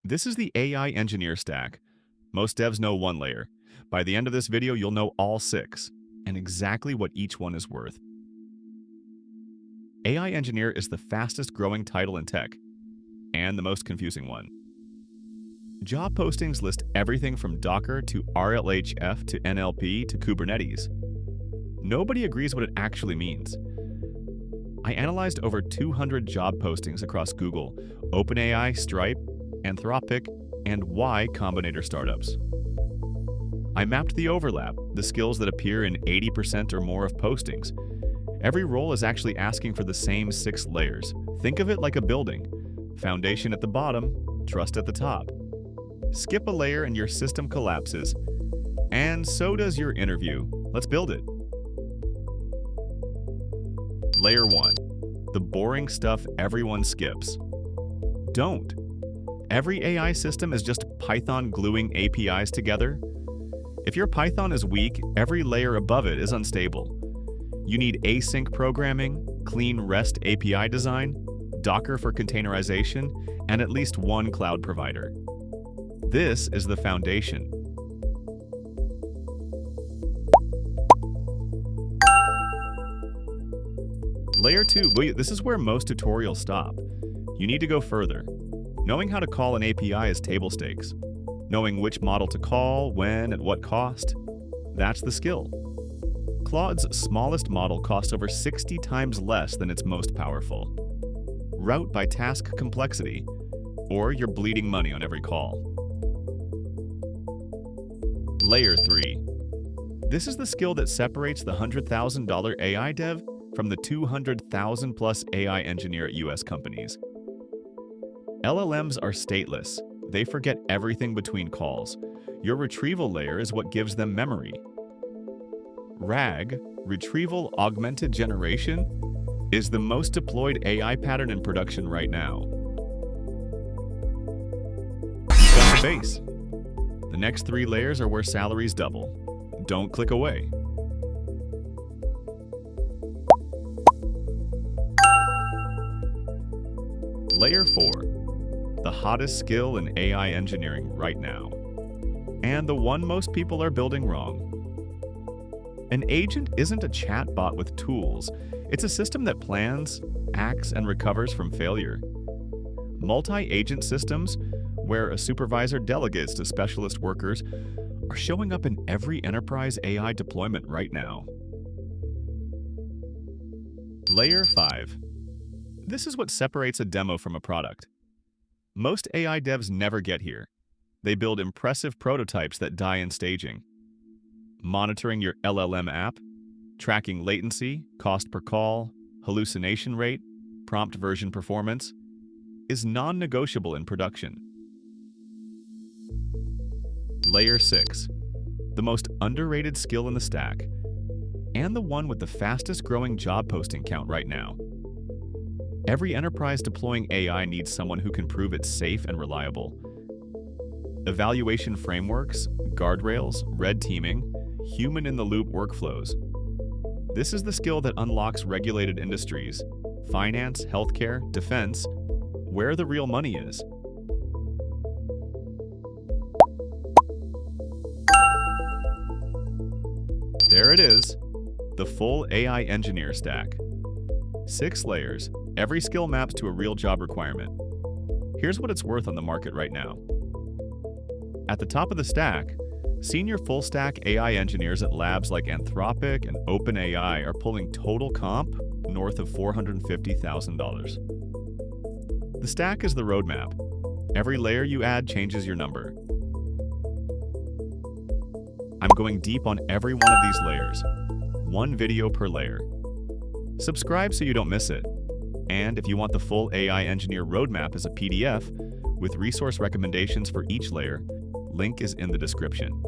This is the AI engineer stack. Most devs know one layer. By the end of this video, you'll know all six, and exactly what each one is worth. AI engineer is the fastest growing title in tech, and the most confusing one. Job postings list everything from Docker to RLHF to NLP to Kubernetes. Nobody agrees what it actually means. I analyzed over 200 job postings across Google, OpenAI, Stripe, Anthropic, and Y Combinator startups. I mapped the overlap, the skills that appear in 80% or more of postings. Every role is actually asking for the same 6 layers. Think of it like a building. Foundation at the bottom, trust at the top. Skip a layer and your system collapses. And so does your interview. Let's build it. Layer 1. The boring stuff everyone skips. Don't. Every AI system is just Python gluing APIs together. If your Python is weak, every layer above it is unstable. You need async programming, clean REST API design, Docker for containerization, and at least one cloud provider. This is the foundation. Layer 2, this is where most tutorials stop. You need to go further. Knowing how to call an API is table stakes. Knowing which model to call, when, at what cost, that's the skill. Claude's smallest model costs over 60 times less than its most powerful. Route by task complexity, or you're bleeding money on every call. Layer 3. This is the skill that separates the $100,000 AI dev from the 200,000 plus AI engineer at US companies. LLMs are stateless. They forget everything between calls. Your retrieval layer is what gives them memory. RAG, Retrieval Augmented Generation, is the most deployed AI pattern in production right now. Got the base. The next 3 layers are where salaries double. Don't click away. Layer 4. The hottest skill in AI engineering right now. And the one most people are building wrong. An agent isn't a chatbot with tools. It's a system that plans, acts, and recovers from failure. Multi-agent systems, where a supervisor delegates to specialist workers, are showing up in every enterprise AI deployment right now. Layer 5. This is what separates a demo from a product. Most AI devs never get here. They build impressive prototypes that die in staging. Monitoring your LLM app, tracking latency, cost per call, hallucination rate, prompt version performance, is non-negotiable in production. Layer 6. The most underrated skill in the stack, and the one with the fastest growing job posting count right now. Every enterprise deploying AI needs someone who can prove it's safe and reliable. Evaluation frameworks, guardrails, red teaming, human-in-the-loop workflows. This is the skill that unlocks regulated industries, finance, healthcare, defense, where the real money is. There it is, the full AI engineer stack. 6 layers, every skill maps to a real job requirement. Here's what it's worth on the market right now. At the top of the stack, senior full-stack AI engineers at labs like Anthropic and OpenAI are pulling total comp north of $450,000. The stack is the roadmap. Every layer you add changes your number. I'm going deep on every one of these layers, 1 video per layer. Subscribe so you don't miss it. And if you want the full AI engineer roadmap as a PDF with resource recommendations for each layer, link is in the description.